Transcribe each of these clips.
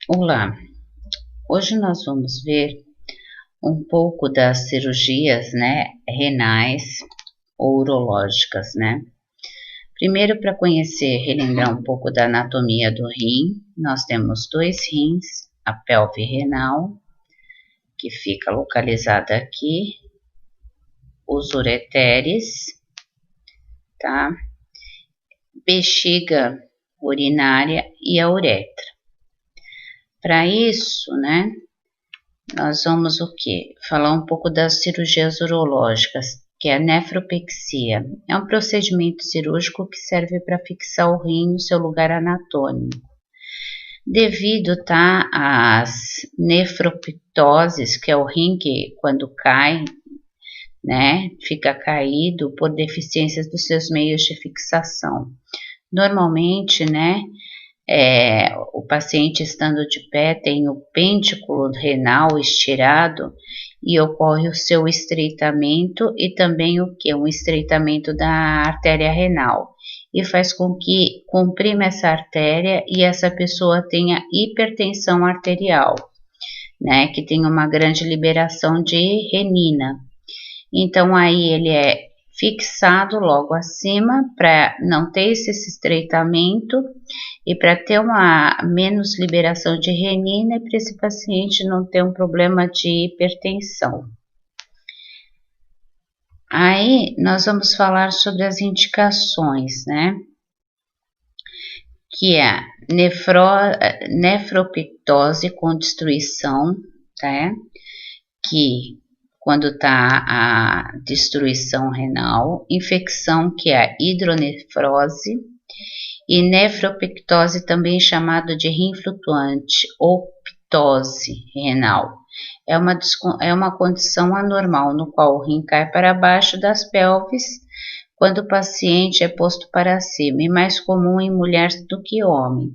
Olá, hoje nós vamos ver um pouco das cirurgias, renais ou urológicas, Primeiro, para conhecer, relembrar um pouco da anatomia do rim, nós temos dois rins, a pelve renal, que fica localizada aqui, os ureteres, tá? Bexiga urinária e a uretra. Para isso, nós vamos o quê? Falar um pouco das cirurgias urológicas, que é a nefropexia. É um procedimento cirúrgico que serve para fixar o rim no seu lugar anatômico. Devido, às nefroptoses, que é o rim que quando cai, fica caído por deficiências dos seus meios de fixação. Normalmente, o paciente estando de pé tem o pêndiculo renal estirado e ocorre o seu estreitamento e também um estreitamento da artéria renal e faz com que comprima essa artéria e essa pessoa tenha hipertensão arterial, que tem uma grande liberação de renina. Então aí ele é fixado logo acima para não ter esse estreitamento e para ter uma menos liberação de renina e para esse paciente não ter um problema de hipertensão. Aí nós vamos falar sobre as indicações, que é nefroptose com destruição, que quando está a destruição renal, infecção que é a hidronefrose e nefropectose também chamado de rim flutuante ou ptose renal. É uma condição anormal no qual o rim cai para baixo das pelvis quando o paciente é posto para cima e mais comum em mulheres do que homem.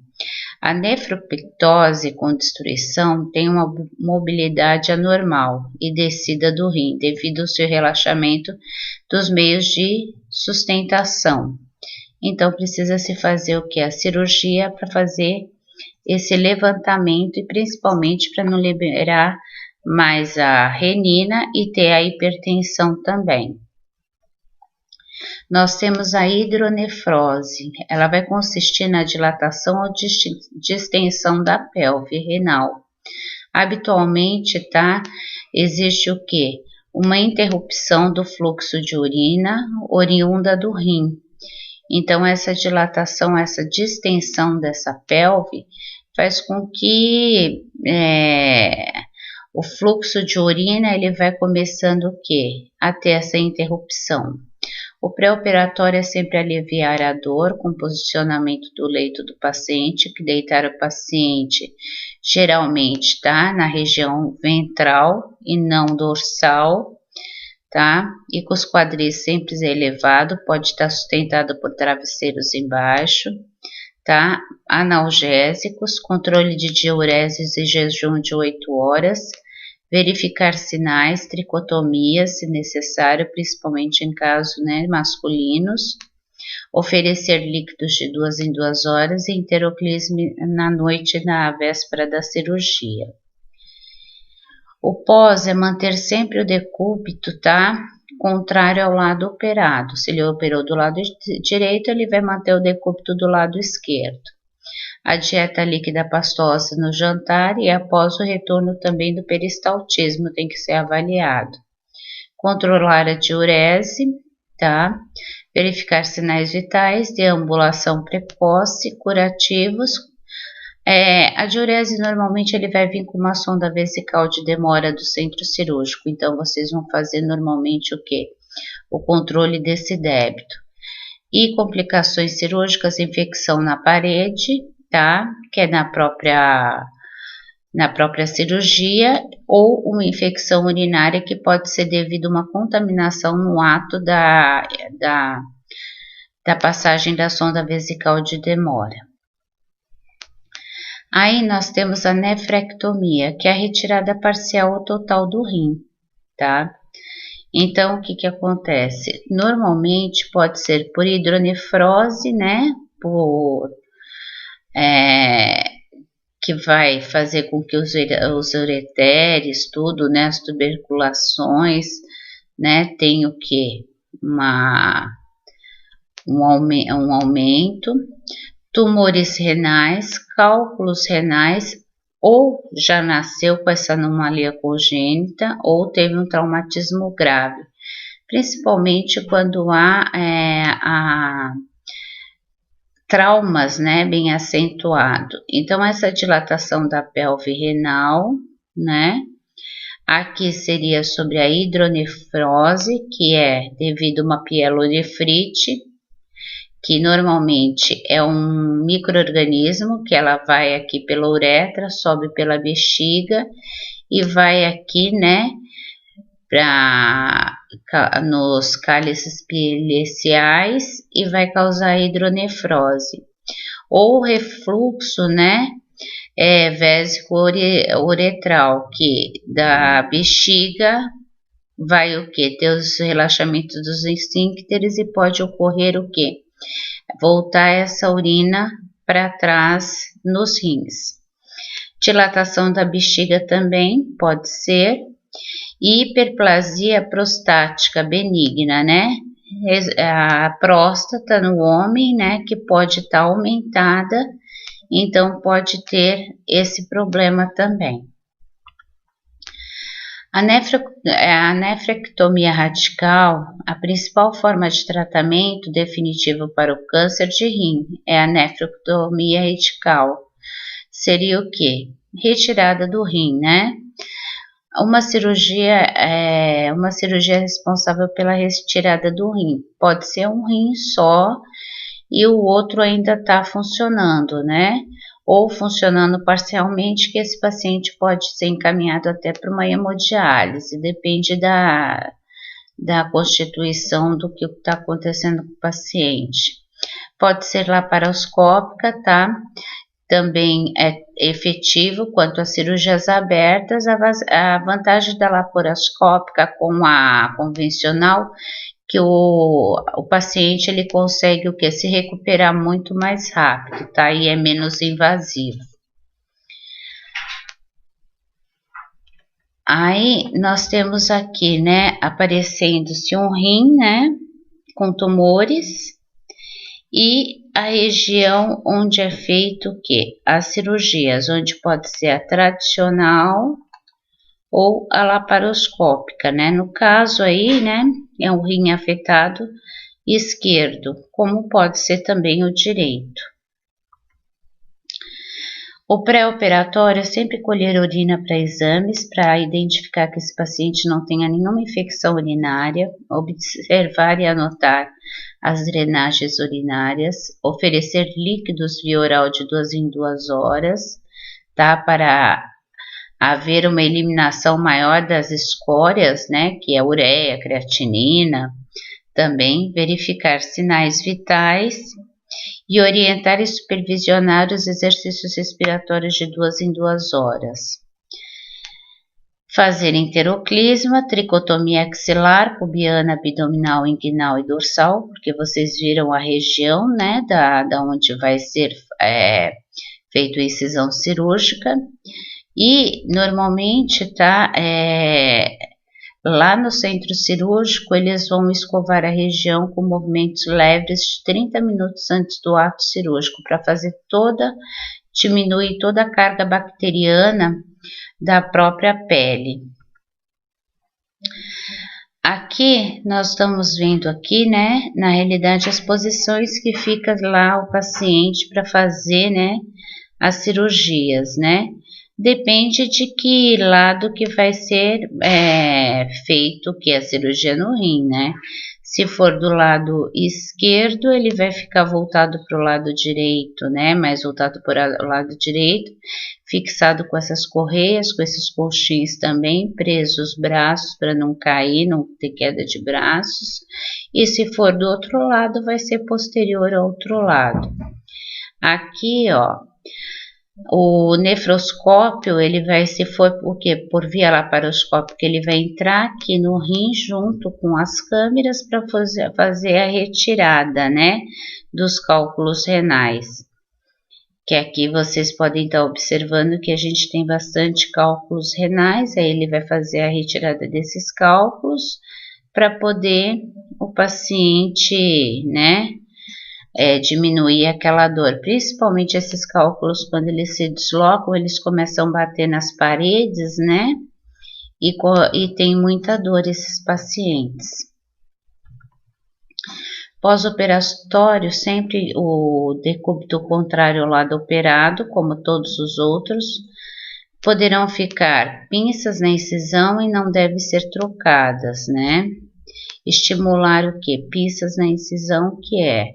A nefropectose com destruição tem uma mobilidade anormal e descida do rim devido ao seu relaxamento dos meios de sustentação. Então precisa se fazer o que? A cirurgia para fazer esse levantamento e principalmente para não liberar mais a renina e ter a hipertensão também. Nós temos a hidronefrose, ela vai consistir na dilatação ou distensão da pelve renal. Habitualmente, existe o quê? Uma interrupção do fluxo de urina oriunda do rim. Então, essa dilatação, essa distensão dessa pelve faz com que o fluxo de urina ele vai começando o quê? A ter essa interrupção. O pré-operatório é sempre aliviar a dor com posicionamento do leito do paciente, que deitar o paciente geralmente na região ventral e não dorsal, e com os quadris sempre elevados, pode estar sustentado por travesseiros embaixo, Analgésicos, controle de diureses e jejum de 8 horas, verificar sinais, tricotomia, se necessário, principalmente em casos masculinos, oferecer líquidos de 2 em 2 horas e enteroclisme na noite na véspera da cirurgia. O pós é manter sempre o decúbito, contrário ao lado operado. Se ele operou do lado direito, ele vai manter o decúbito do lado esquerdo. A dieta líquida pastosa no jantar e após o retorno também do peristaltismo tem que ser avaliado. Controlar a diurese, verificar sinais vitais, deambulação precoce, curativos. A diurese normalmente ele vai vir com uma sonda vesical de demora do centro cirúrgico, então vocês vão fazer normalmente o quê? O controle desse débito. E complicações cirúrgicas, infecção na parede, que é na própria cirurgia, ou uma infecção urinária que pode ser devido a uma contaminação no ato da passagem da sonda vesical de demora. Aí nós temos a nefrectomia, que é a retirada parcial ou total do rim, Então, o que acontece? Normalmente pode ser por hidronefrose, que vai fazer com que os ureteres, tudo, né, as tuberculações, né, tenha o que? Um aumento, tumores renais, cálculos renais, ou já nasceu com essa anomalia congênita, ou teve um traumatismo grave, principalmente quando há traumas, né, bem acentuado. Então, essa dilatação da pelve renal, né, aqui seria sobre a hidronefrose, que é devido a uma pielonefrite, que normalmente é um micro-organismo que ela vai aqui pela uretra, sobe pela bexiga e vai aqui, né, nos cálices pileciais e vai causar hidronefrose. Ou refluxo, né, vésico-uretral, que da bexiga vai o que? Ter os relaxamentos dos esfíncteres e pode ocorrer o que? Voltar essa urina para trás nos rins. Dilatação da bexiga também pode ser. E hiperplasia prostática benigna, né? A próstata no homem, né? Que pode estar aumentada, então pode ter esse problema também. A nefrectomia radical, a principal forma de tratamento definitivo para o câncer de rim é a nefrectomia radical. Seria o quê? Retirada do rim, né? Uma cirurgia responsável pela retirada do rim. Pode ser um rim só e o outro ainda está funcionando, né? Ou funcionando parcialmente, que esse paciente pode ser encaminhado até para uma hemodiálise. Depende da constituição do que está acontecendo com o paciente. Pode ser laparoscópica, tá? Também é efetivo quanto às cirurgias abertas. A vantagem da laparoscópica com a convencional, que o paciente ele consegue o que? Se recuperar muito mais rápido, tá? E é menos invasivo. Aí nós temos aqui, né, aparecendo-se um rim, né, com tumores, e a região onde é feito o quê? As cirurgias, onde pode ser a tradicional ou a laparoscópica, né? No caso aí, né, é um rim afetado esquerdo, como pode ser também o direito. O pré-operatório é sempre colher urina para exames, para identificar que esse paciente não tenha nenhuma infecção urinária, observar e anotar as drenagens urinárias, oferecer líquidos via oral de 2 em 2 horas, tá? Para haver uma eliminação maior das escórias, né? Que é ureia, creatinina, também verificar sinais vitais e orientar e supervisionar os exercícios respiratórios de 2 em 2 horas. Fazer enteroclisma, tricotomia axilar, pubiana, abdominal, inguinal e dorsal, porque vocês viram a região, né, da onde vai ser feita a incisão cirúrgica. E normalmente, tá, lá no centro cirúrgico, eles vão escovar a região com movimentos leves de 30 minutos antes do ato cirúrgico, para diminuir toda a carga bacteriana da própria pele. Aqui, nós estamos vendo aqui, né, na realidade, as posições que fica lá o paciente para fazer, né, as cirurgias, né. Depende de que lado que vai ser feito que a cirurgia no rim, né? Se for do lado esquerdo, ele vai ficar voltado para o lado direito, né? Mais voltado para o lado direito, fixado com essas correias, com esses colchins também, presos os braços para não cair, não ter queda de braços. E se for do outro lado, vai ser posterior ao outro lado. Aqui, ó. O nefroscópio, ele vai, se for o que? Por via laparoscópica, ele vai entrar aqui no rim junto com as câmeras para fazer a retirada, né, dos cálculos renais, Que aqui vocês podem estar observando que a gente tem bastante cálculos renais, aí ele vai fazer a retirada desses cálculos para poder o paciente, né, diminuir aquela dor. Principalmente esses cálculos, quando eles se deslocam, eles começam a bater nas paredes, né, e tem muita dor esses pacientes. Pós-operatório, sempre o decúbito contrário ao lado operado, como todos os outros, poderão ficar pinças na incisão e não devem ser trocadas, né? Estimular o que? Pinças na incisão, que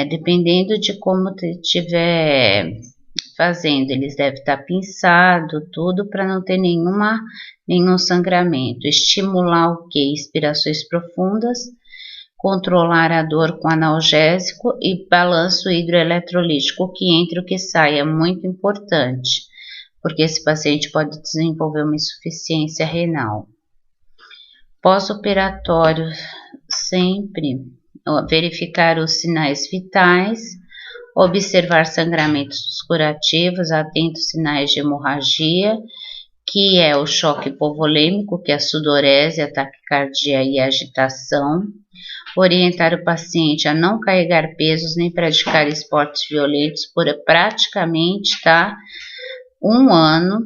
dependendo de como estiver fazendo, eles devem estar pinçado, tudo, para não ter nenhum sangramento. Estimular o que? Inspirações profundas, controlar a dor com analgésico e balanço hidroeletrolítico, o que entra e o que sai, é muito importante, porque esse paciente pode desenvolver uma insuficiência renal. Pós-operatório, sempre verificar os sinais vitais, observar sangramentos curativos, atentos sinais de hemorragia, que é o choque hipovolêmico, que é a sudorese, a taquicardia e a agitação. Orientar o paciente a não carregar pesos nem praticar esportes violentos por praticamente 1 ano.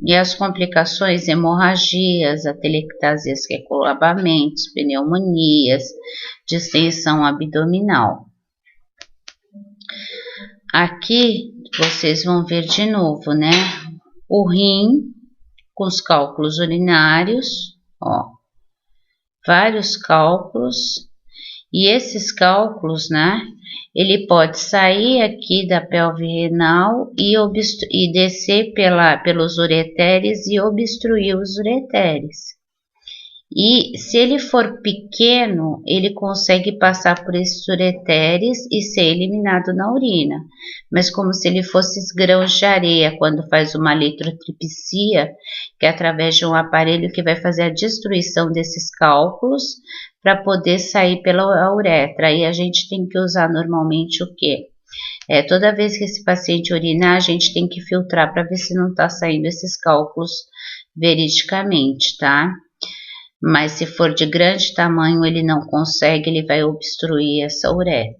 E as complicações, hemorragias, atelectasias, recolabamentos, pneumonias, distensão abdominal. Aqui vocês vão ver de novo, né? O rim com os cálculos urinários, ó, vários cálculos. E esses cálculos, né, ele pode sair aqui da pelve renal e descer pelos ureteres e obstruir os ureteres. E se ele for pequeno, ele consegue passar por esses ureteres e ser eliminado na urina. Mas como se ele fosse grãos de areia, quando faz uma litrotripsia, que é através de um aparelho que vai fazer a destruição desses cálculos, para poder sair pela uretra. Aí a gente tem que usar normalmente o quê? Toda vez que esse paciente urinar, a gente tem que filtrar para ver se não está saindo esses cálculos veridicamente, tá? Mas se for de grande tamanho, ele não consegue, ele vai obstruir essa uretra.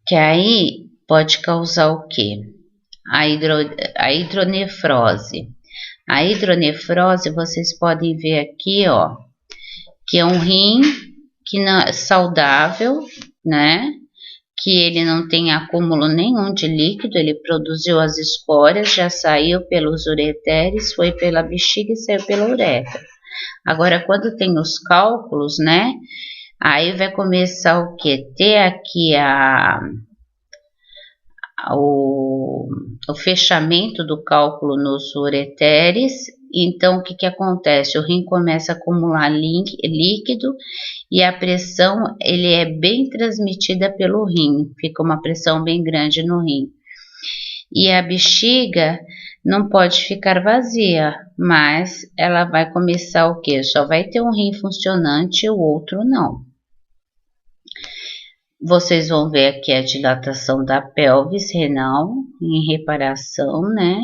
Que aí pode causar o quê? A hidronefrose. A hidronefrose, vocês podem ver aqui, ó, que é um rim que não é saudável, né? Que ele não tem acúmulo nenhum de líquido, ele produziu as escórias, já saiu pelos ureteres, foi pela bexiga e saiu pela uretra. Agora, quando tem os cálculos, né? Aí vai começar o quê? Ter aqui o fechamento do cálculo nos ureteres. Então, o que acontece? O rim começa a acumular líquido e a pressão ele é bem transmitida pelo rim, fica uma pressão bem grande no rim. E a bexiga não pode ficar vazia, mas ela vai começar o quê? Só vai ter um rim funcionante e o outro não. Vocês vão ver aqui a dilatação da pelvis renal em reparação, né?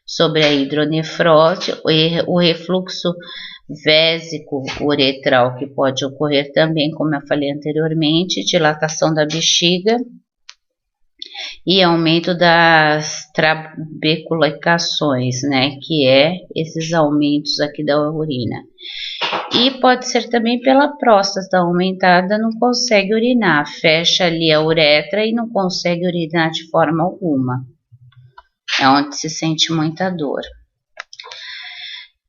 Sobre a hidronefrose, o refluxo vésico uretral, que pode ocorrer também, como eu falei anteriormente, dilatação da bexiga e aumento das trabeculicações, né? Que é esses aumentos aqui da urina. E pode ser também pela próstata aumentada, não consegue urinar, fecha ali a uretra e não consegue urinar de forma alguma. É onde se sente muita dor.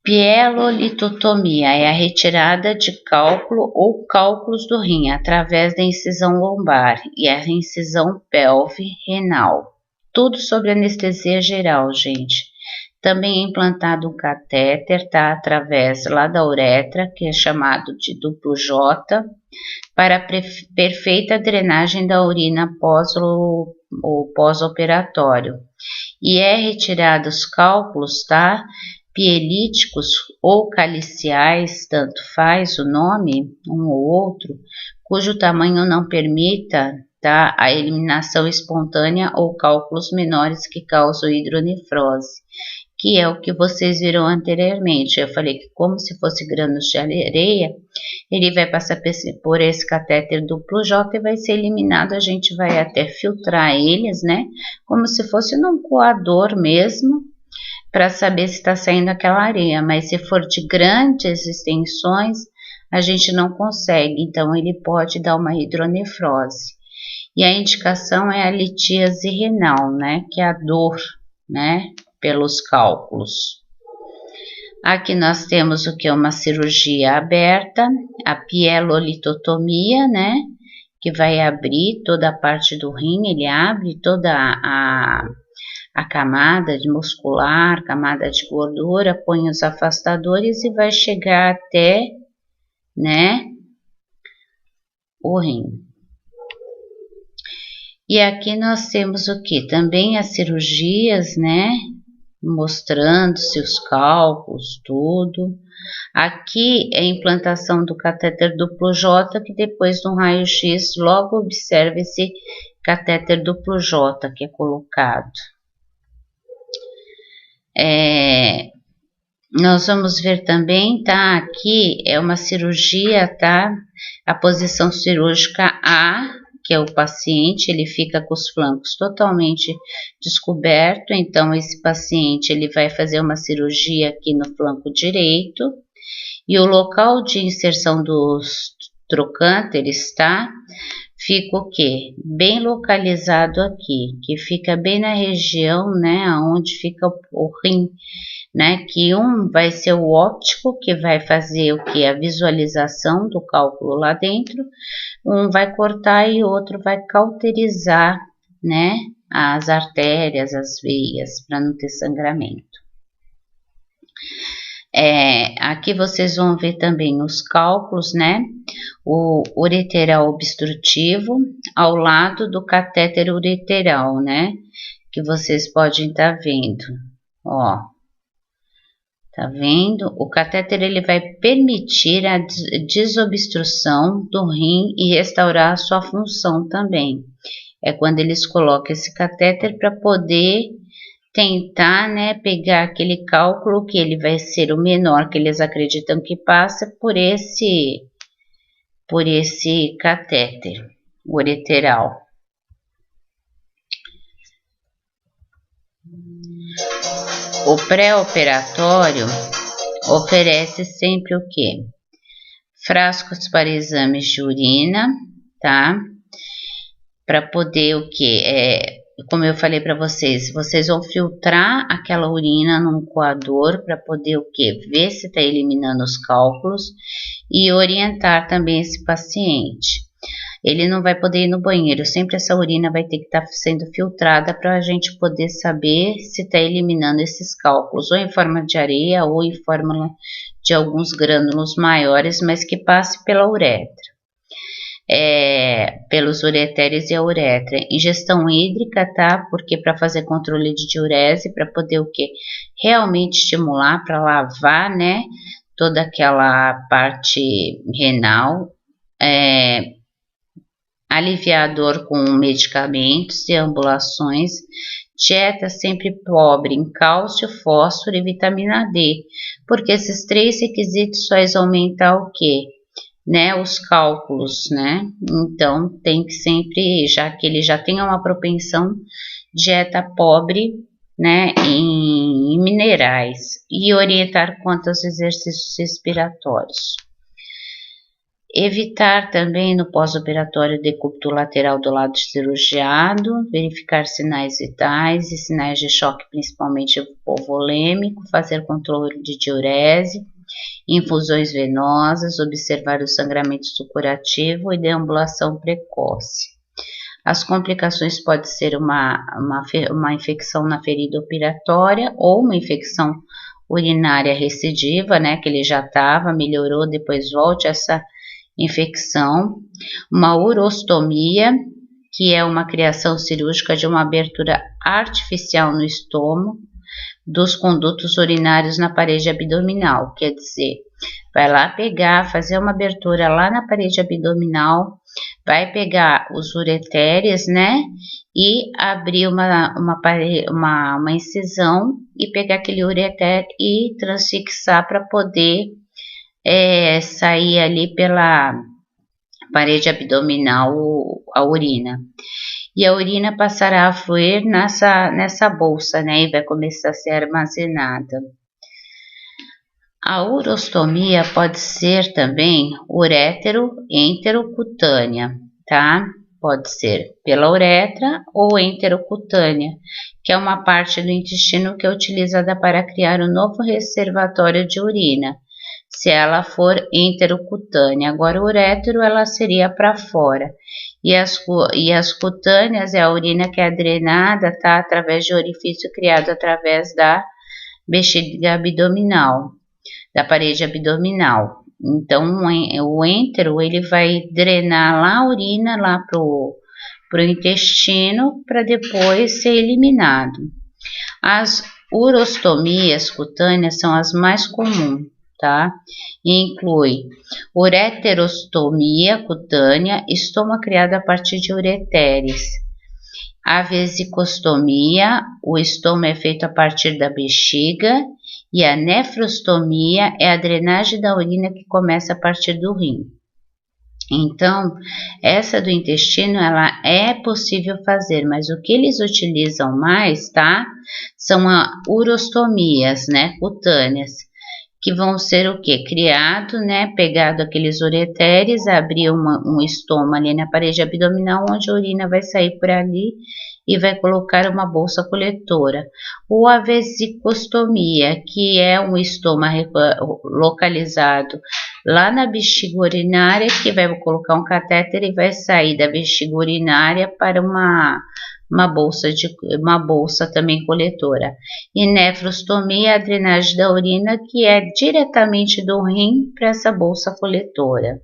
Pielolitotomia é a retirada de cálculo ou cálculos do rim através da incisão lombar e a incisão pelve renal. Tudo sobre anestesia geral, gente. Também é implantado um catéter, tá? Através lá da uretra, que é chamado de duplo J, para perfeita drenagem da urina pós-operatório. E é retirado os cálculos, tá? Pielíticos ou caliciais, tanto faz o nome, um ou outro, cujo tamanho não permita tá? A eliminação espontânea ou cálculos menores que causam hidronefrose, que é o que vocês viram anteriormente. Eu falei que como se fosse grãos de areia, ele vai passar por esse catéter duplo J e vai ser eliminado. A gente vai até filtrar eles, né? Como se fosse num coador mesmo, para saber se está saindo aquela areia. Mas se for de grandes extensões, a gente não consegue. Então, ele pode dar uma hidronefrose. E a indicação é a litíase renal, né? Que é a dor, né? Pelos cálculos. Aqui nós temos o que é uma cirurgia aberta, a pielolitotomia, né? Que vai abrir toda a parte do rim, ele abre toda a camada de muscular, camada de gordura, põe os afastadores e vai chegar até, né? O rim. E aqui nós temos o que? Também as cirurgias, né? Mostrando-se os cálculos, tudo. Aqui é a implantação do catéter duplo J, que depois no raio-x logo observa esse catéter duplo J que é colocado. Nós vamos ver também, tá? Aqui é uma cirurgia, tá? A posição cirúrgica A, que é o paciente, ele fica com os flancos totalmente descoberto, então esse paciente ele vai fazer uma cirurgia aqui no flanco direito, e o local de inserção dos trocânteres, tá? Fica o quê? Bem localizado aqui, que fica bem na região, né, onde fica o rim, né, que um vai ser o óptico, que vai fazer o que? A visualização do cálculo lá dentro, um vai cortar e outro vai cauterizar, né, as artérias, as veias, para não ter sangramento. Aqui vocês vão ver também os cálculos, né, o ureteral obstrutivo ao lado do catéter ureteral, né, que vocês podem estar vendo, ó. Tá vendo? O catéter ele vai permitir a desobstrução do rim e restaurar a sua função também. É quando eles colocam esse catéter para poder tentar, né, pegar aquele cálculo que ele vai ser o menor que eles acreditam que passa por esse catéter ureteral. O pré-operatório oferece sempre o quê? Frascos para exames de urina, tá? Para poder o quê? Como eu falei para vocês, vocês vão filtrar aquela urina num coador para poder o quê? Ver se está eliminando os cálculos e orientar também esse paciente. Ele não vai poder ir no banheiro, sempre essa urina vai ter que estar sendo filtrada para a gente poder saber se está eliminando esses cálculos, ou em forma de areia, ou em forma de alguns grânulos maiores, mas que passe pela uretra, pelos ureteres e a uretra. Ingestão hídrica, tá? Porque para fazer controle de diurese, para poder o que? Realmente estimular, para lavar, né? Toda aquela parte renal, aliviar a dor com medicamentos, deambulações, dieta sempre pobre em cálcio, fósforo e vitamina D, porque esses três requisitos faz aumentar o quê? Né, os cálculos, né? Então tem que sempre, já que ele já tem uma propensão, dieta pobre, né, em minerais, e orientar quanto aos exercícios respiratórios. Evitar também no pós-operatório decúbito lateral do lado cirurgiado, verificar sinais vitais e sinais de choque, principalmente hipovolêmico, fazer controle de diurese, infusões venosas, observar o sangramento supurativo e deambulação precoce. As complicações podem ser uma infecção na ferida operatória ou uma infecção urinária recidiva, né, que ele já estava, melhorou, depois volte essa infecção, uma urostomia, que é uma criação cirúrgica de uma abertura artificial no estômago dos condutos urinários na parede abdominal, quer dizer, vai lá pegar, fazer uma abertura lá na parede abdominal vai pegar os ureteres, né? E abrir uma incisão e pegar aquele ureter e transfixar para poder sair ali pela parede abdominal a urina. E a urina passará a fluir nessa bolsa, né? E vai começar a ser armazenada. A urostomia pode ser também uretero-enterocutânea, tá? Pode ser pela uretra ou enterocutânea, que é uma parte do intestino que é utilizada para criar um novo reservatório de urina, se ela for enterocutânea. Agora, o uretero, ela seria para fora. E as cutâneas é a urina que é drenada, tá? Através de orifício criado através da bexiga abdominal, da parede abdominal. Então, o entero, ele vai drenar lá a urina lá pro intestino para depois ser eliminado. As urostomias cutâneas são as mais comuns, tá? E inclui ureterostomia cutânea, estoma criado a partir de ureteres. A vesicostomia, o estômago é feito a partir da bexiga, e a nefrostomia é a drenagem da urina que começa a partir do rim. Então, essa do intestino, ela é possível fazer, mas o que eles utilizam mais, tá? São as urostomias, né, cutâneas, que vão ser o quê? Criado, né, pegado aqueles ureteres, abrir um estômago ali na parede abdominal, onde a urina vai sair por ali e vai colocar uma bolsa coletora. Ou a vesicostomia, que é um estômago localizado lá na bexiga urinária, que vai colocar um catéter e vai sair da bexiga urinária para uma bolsa também coletora. E nefrostomia é a drenagem da urina, que é diretamente do rim para essa bolsa coletora.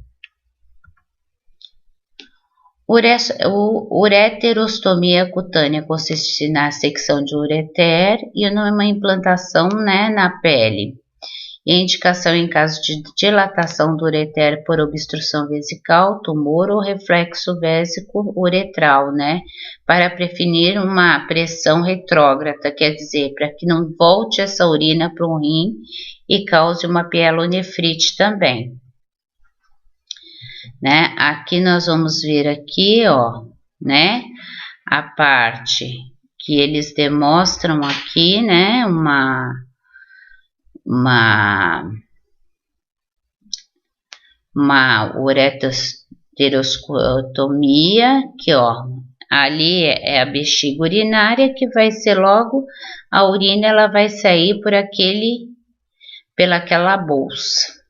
Ureterostomia cutânea consiste na secção de ureter e numa implantação, né, na pele. E indicação em caso de dilatação do ureter por obstrução vesical, tumor ou reflexo vésico uretral, né? Para prevenir uma pressão retrógrada, quer dizer, para que não volte essa urina para o rim e cause uma pielonefrite também. Né? Aqui nós vamos ver aqui, ó, né? A parte que eles demonstram aqui, né? Uma ureterostomia, que ó, ali é a bexiga urinária, que vai ser logo a urina, ela vai sair pelaquela bolsa.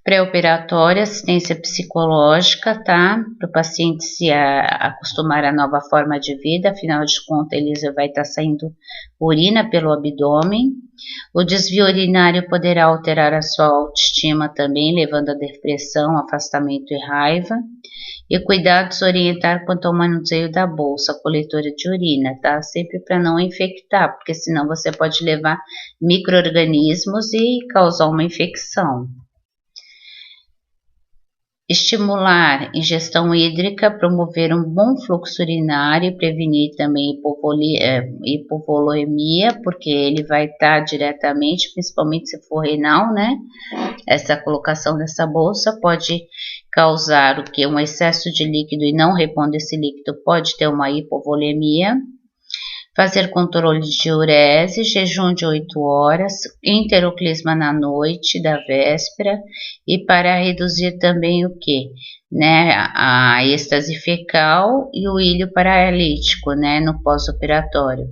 Pré-operatória, assistência psicológica, tá? Para o paciente se acostumar à nova forma de vida, afinal de contas, ele vai estar saindo urina pelo abdômen. O desvio urinário poderá alterar a sua autoestima também, levando a depressão, afastamento e raiva. E cuidados orientar quanto ao manuseio da bolsa coletora de urina, tá? Sempre para não infectar, porque senão você pode levar micro-organismos e causar uma infecção. Estimular ingestão hídrica, promover um bom fluxo urinário e prevenir também hipovolemia, porque ele vai estar diretamente, principalmente se for renal, né? Essa colocação dessa bolsa pode causar o que? Um excesso de líquido e não repondo esse líquido pode ter uma hipovolemia. Fazer controle de diurese, jejum de 8 horas, enteroclisma na noite da véspera e para reduzir também o que? Né, a êxtase fecal e o ilho paralítico, né, no pós-operatório.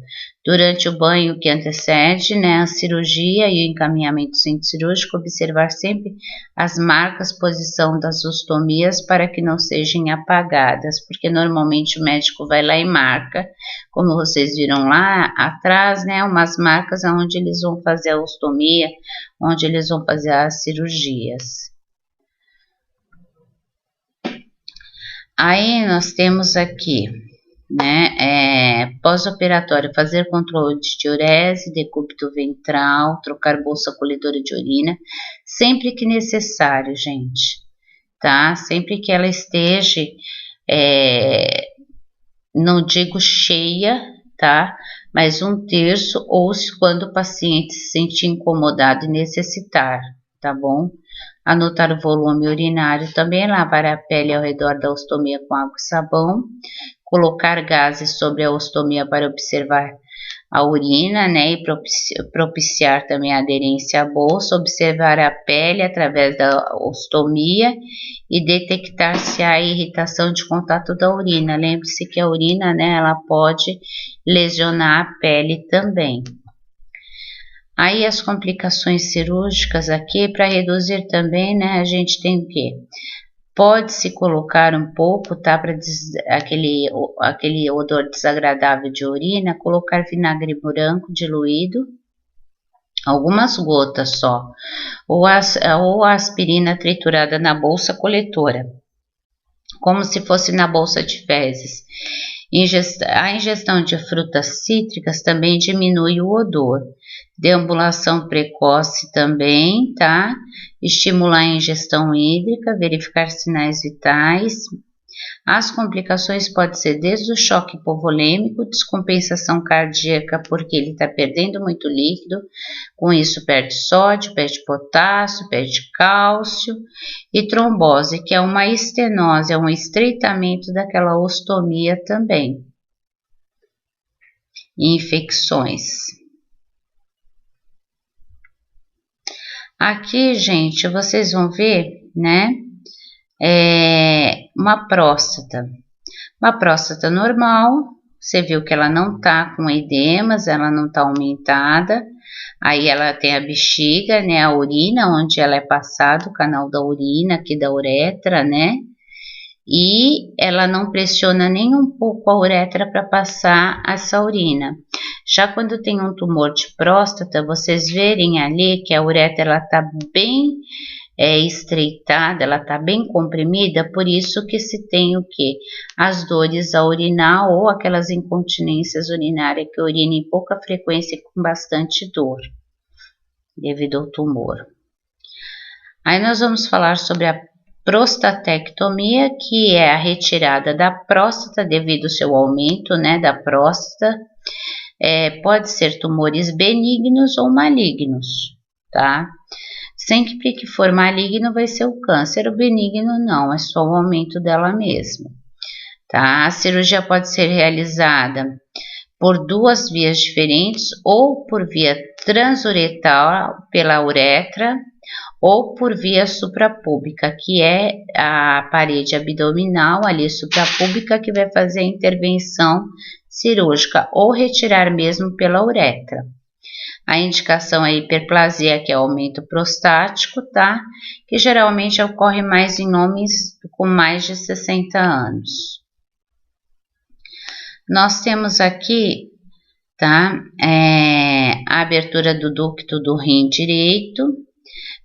Durante o banho que antecede, né, a cirurgia e o encaminhamento cirúrgico, observar sempre as marcas, posição das ostomias para que não sejam apagadas, porque normalmente o médico vai lá e marca, como vocês viram lá atrás, né, umas marcas onde eles vão fazer a ostomia, onde eles vão fazer as cirurgias. Aí nós temos aqui né? Pós-operatório, fazer controle de diurese, decúbito ventral, trocar bolsa colhedora de urina, sempre que necessário, gente, tá? Sempre que ela esteja, não digo cheia, tá? Mas 1/3, ou quando o paciente se sentir incomodado e necessitar, tá bom? Anotar o volume urinário também, lavar a pele ao redor da ostomia com água e sabão, colocar gases sobre a ostomia para observar a urina, né, e propiciar também a aderência à bolsa, observar a pele através da ostomia e detectar se há irritação de contato da urina. Lembre-se que a urina, né, ela pode lesionar a pele também. Aí as complicações cirúrgicas aqui, para reduzir também, né, a gente tem o quê? Pode-se colocar um pouco, tá, para aquele odor desagradável de urina, colocar vinagre branco diluído, algumas gotas só, ou a aspirina triturada na bolsa coletora, como se fosse na bolsa de fezes. A ingestão de frutas cítricas também diminui o odor. Deambulação precoce também, tá? Estimular a ingestão hídrica, verificar sinais vitais. As complicações podem ser desde o choque hipovolêmico, descompensação cardíaca porque ele está perdendo muito líquido, com isso perde sódio, perde potássio, perde cálcio, e trombose, que é uma estenose, é um estreitamento daquela ostomia também. Infecções. Aqui, gente, vocês vão ver, né, uma próstata normal, você viu que ela não tá com edemas, ela não tá aumentada, aí ela tem a bexiga, né, a urina, onde ela é passada, o canal da urina, aqui da uretra, né, e ela não pressiona nem um pouco a uretra para passar essa urina. Já quando tem um tumor de próstata, vocês verem ali que a uretra ela tá bem estreitada, ela tá bem comprimida, por isso que se tem o que? As dores a urinar ou aquelas incontinências urinárias que urina em pouca frequência e com bastante dor, devido ao tumor. Aí nós vamos falar sobre a prostatectomia, que é a retirada da próstata devido ao seu aumento, né, da próstata. Pode ser tumores benignos ou malignos, tá? Sempre que for maligno vai ser o câncer, o benigno não, é só o aumento dela mesmo, tá? A cirurgia pode ser realizada por 2 vias diferentes, ou por via transuretal pela uretra, ou por via suprapúbica, que é a parede abdominal ali suprapúbica que vai fazer a intervenção cirúrgica, ou retirar mesmo pela uretra. A indicação é a hiperplasia, que é o aumento prostático, tá? Que geralmente ocorre mais em homens com mais de 60 anos. Nós temos aqui, tá? A abertura do ducto do rim direito,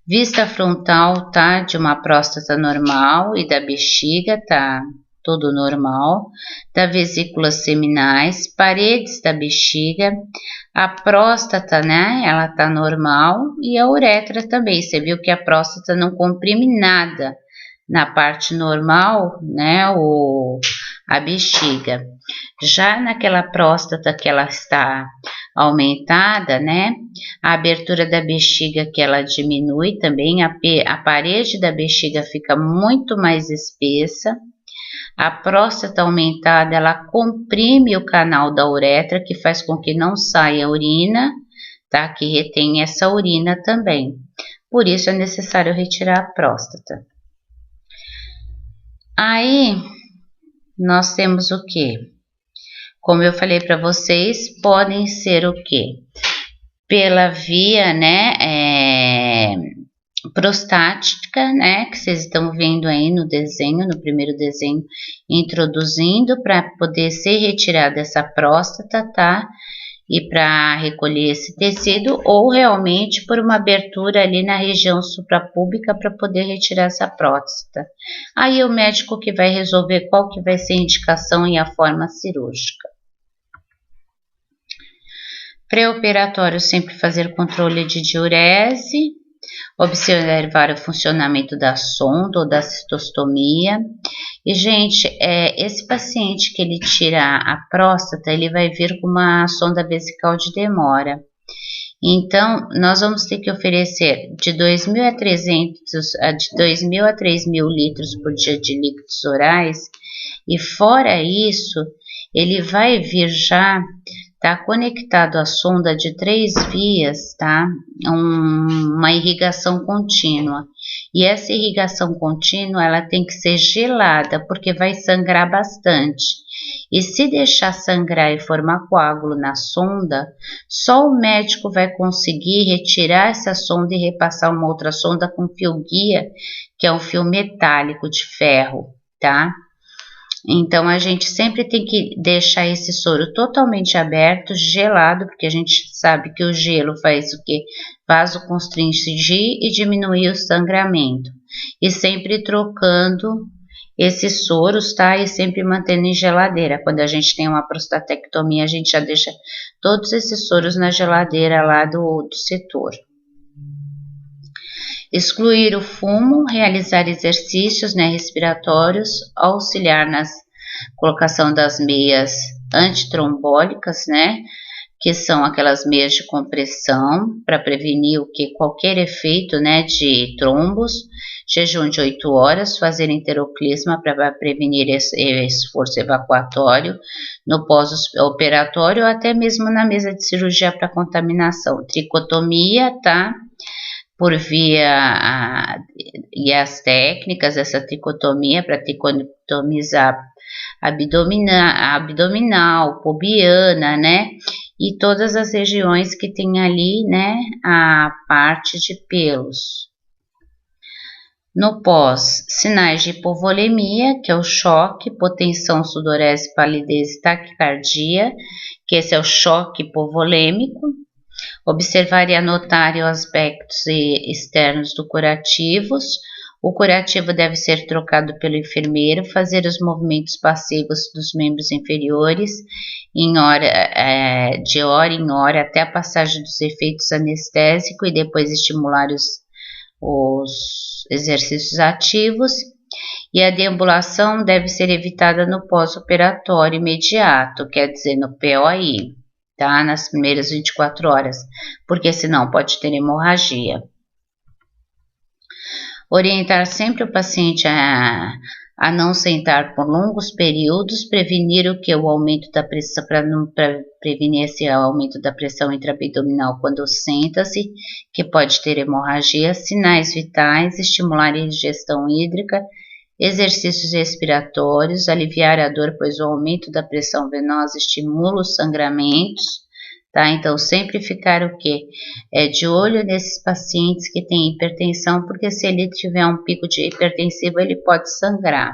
vista frontal, tá? De uma próstata normal e da bexiga, tá? Tudo normal, da vesículas seminais, paredes da bexiga, a próstata, né, ela tá normal, e a uretra também. Você viu que a próstata não comprime nada na parte normal, né, a bexiga. Já naquela próstata que ela está aumentada, né, a abertura da bexiga que ela diminui também, a parede da bexiga fica muito mais espessa. A próstata aumentada, ela comprime o canal da uretra, que faz com que não saia urina, tá? Que retém essa urina também. Por isso é necessário retirar a próstata. Aí, nós temos o que? Como eu falei para vocês, podem ser o que? Pela via, né, prostática, né, que vocês estão vendo aí no desenho, no primeiro desenho, introduzindo para poder ser retirada essa próstata, tá? e para recolher esse tecido, ou realmente por uma abertura ali na região suprapúbica para poder retirar essa próstata. Aí o médico que vai resolver qual que vai ser a indicação e a forma cirúrgica. Pré-operatório, sempre fazer controle de diurese, observar o funcionamento da sonda ou da cistostomia. E, gente, esse paciente que ele tira a próstata, ele vai vir com uma sonda vesical de demora. Então, nós vamos ter que oferecer de 2.000 a 3.000 litros por dia de líquidos orais. E fora isso, ele vai vir já conectado à sonda de 3 vias, tá? Uma irrigação contínua. E essa irrigação contínua, ela tem que ser gelada, porque vai sangrar bastante. E se deixar sangrar e formar coágulo na sonda, só o médico vai conseguir retirar essa sonda e repassar uma outra sonda com fio guia, que é um fio metálico de ferro, tá? Então, a gente sempre tem que deixar esse soro totalmente aberto, gelado, porque a gente sabe que o gelo faz o quê? Vasoconstrigir e diminuir o sangramento. E sempre trocando esses soros, tá? E sempre mantendo em geladeira. Quando a gente tem uma prostatectomia, a gente já deixa todos esses soros na geladeira lá do setor. Excluir o fumo, realizar exercícios, né, respiratórios, auxiliar na colocação das meias antitrombólicas, né, que são aquelas meias de compressão para prevenir qualquer efeito, né, de trombos, jejum de 8 horas, fazer enteroclisma para prevenir esforço evacuatório no pós-operatório ou até mesmo na mesa de cirurgia para contaminação, tricotomia, tá? Por via e as técnicas, essa tricotomia para tricotomizar abdominal, pubiana, né? E todas as regiões que tem ali, né? A parte de pelos. No pós, sinais de hipovolemia, que é o choque, hipotensão, sudorese, palidez e taquicardia, que esse é o choque hipovolêmico. Observar e anotar os aspectos externos do curativos. O curativo deve ser trocado pelo enfermeiro, fazer os movimentos passivos dos membros inferiores de hora em hora até a passagem dos efeitos anestésicos e depois estimular os exercícios ativos. E a deambulação deve ser evitada no pós-operatório imediato, quer dizer, no POI. Tá? Nas primeiras 24 horas, porque senão pode ter hemorragia. Orientar sempre o paciente a não sentar por longos períodos, prevenir o aumento da pressão, para prevenir esse aumento da pressão intraabdominal quando senta-se, que pode ter hemorragia, sinais vitais, estimular a ingestão hídrica, exercícios respiratórios, aliviar a dor, pois o aumento da pressão venosa estimula os sangramentos, tá? Então, sempre ficar o quê? De olho nesses pacientes que têm hipertensão, porque se ele tiver um pico de hipertensivo, ele pode sangrar.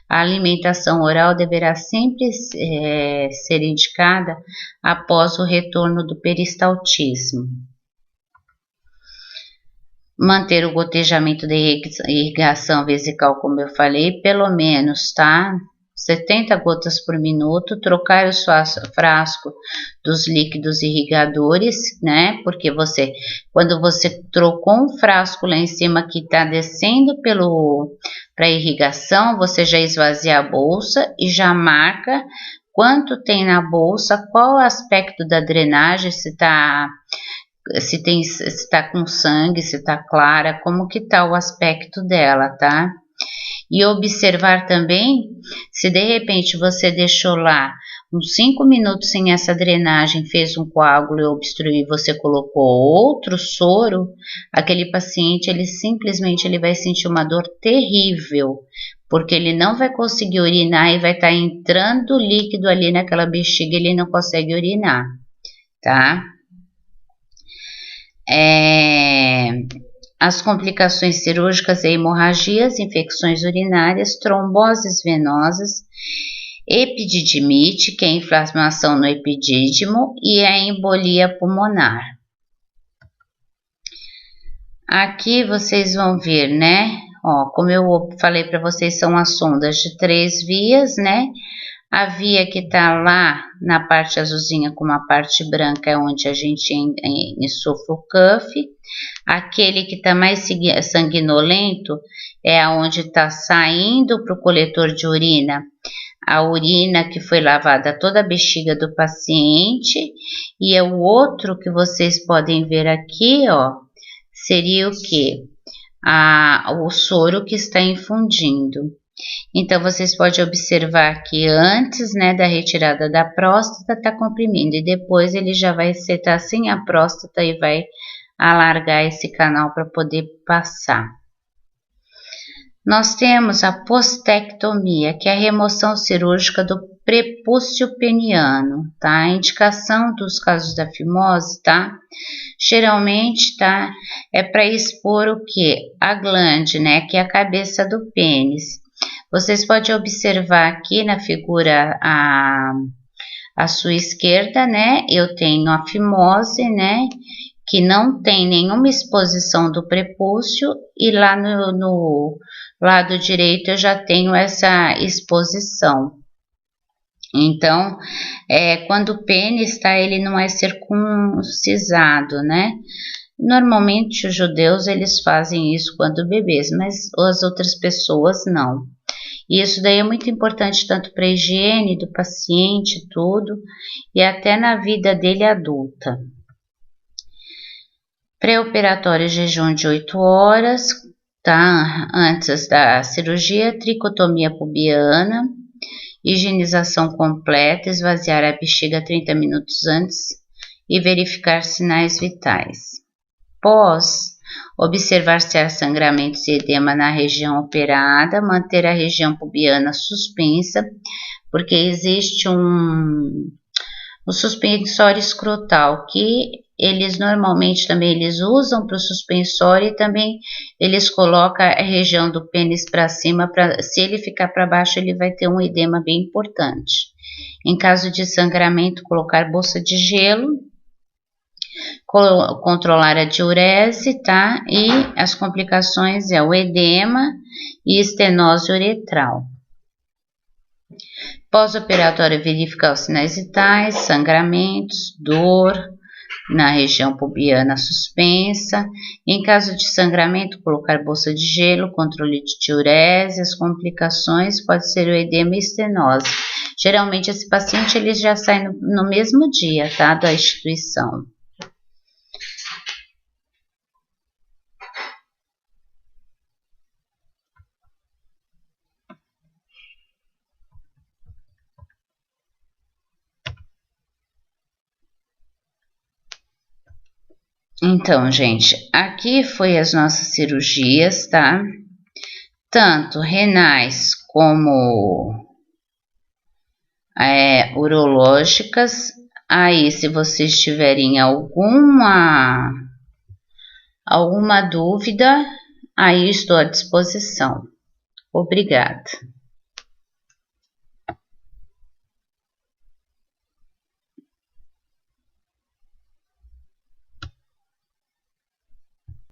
A alimentação oral deverá sempre ser indicada após o retorno do peristaltismo. Manter o gotejamento de irrigação vesical, como eu falei, pelo menos, tá? 70 gotas por minuto, trocar o frasco dos líquidos irrigadores, né? Porque quando você trocou um frasco lá em cima que tá descendo para irrigação, você já esvazia a bolsa e já marca quanto tem na bolsa, qual o aspecto da drenagem, se tá com sangue, se tá clara, como que tá o aspecto dela, tá? E observar também, se de repente você deixou lá uns 5 minutos sem essa drenagem, fez um coágulo e obstruiu, você colocou outro soro, aquele paciente, ele simplesmente vai sentir uma dor terrível, porque ele não vai conseguir urinar e vai estar entrando líquido ali naquela bexiga, ele não consegue urinar, tá? As complicações cirúrgicas e hemorragias, infecções urinárias, tromboses venosas epididimite, que é inflamação no epidídimo, e a embolia pulmonar. Aqui vocês vão ver, né? Ó, como eu falei para vocês, são as sondas de 3 vias, né? A via que tá lá na parte azulzinha com uma parte branca é onde a gente insufla o cuff. Aquele que tá mais sanguinolento é aonde está saindo para o coletor de urina a urina que foi lavada toda a bexiga do paciente. E é o outro que vocês podem ver aqui, ó, seria o que? O soro que está infundindo. Então, vocês podem observar que antes, né, da retirada da próstata, está comprimindo. E depois ele já vai setar sem a próstata e vai alargar esse canal para poder passar. Nós temos a postectomia, que é a remoção cirúrgica do prepúcio peniano, tá? A indicação dos casos da fimose, tá? Geralmente, tá? É para expor o que? A glande, né? Que é a cabeça do pênis. Vocês podem observar aqui na figura à sua esquerda, né? Eu tenho a fimose, né? Que não tem nenhuma exposição do prepúcio, e lá no lado direito eu já tenho essa exposição. Então, quando o pênis, tá, ele não é circuncisado, né? Normalmente os judeus eles fazem isso quando bebês, mas as outras pessoas não. E isso daí é muito importante tanto para a higiene do paciente, tudo, e até na vida dele adulta. Pré-operatório jejum de 8 horas, tá? Antes da cirurgia, tricotomia pubiana, higienização completa, esvaziar a bexiga 30 minutos antes e verificar sinais vitais. Pós, observar se há sangramentos e edema na região operada, manter a região pubiana suspensa, porque existe o suspensório escrotal, que eles normalmente também eles usam para o suspensório, e também eles colocam a região do pênis para cima, se ele ficar para baixo ele vai ter um edema bem importante. Em caso de sangramento, colocar bolsa de gelo, controlar a diurese, tá? E as complicações é o edema e estenose uretral. Pós-operatório, verificar os sinais vitais, sangramentos, dor na região pubiana suspensa. Em caso de sangramento, colocar bolsa de gelo, controle de diurese. As complicações pode ser o edema e estenose. Geralmente esse paciente ele já sai no mesmo dia, tá, da instituição. Então, gente, aqui foi as nossas cirurgias, tá? Tanto renais como urológicas. Aí, se vocês tiverem alguma dúvida, aí estou à disposição. Obrigada.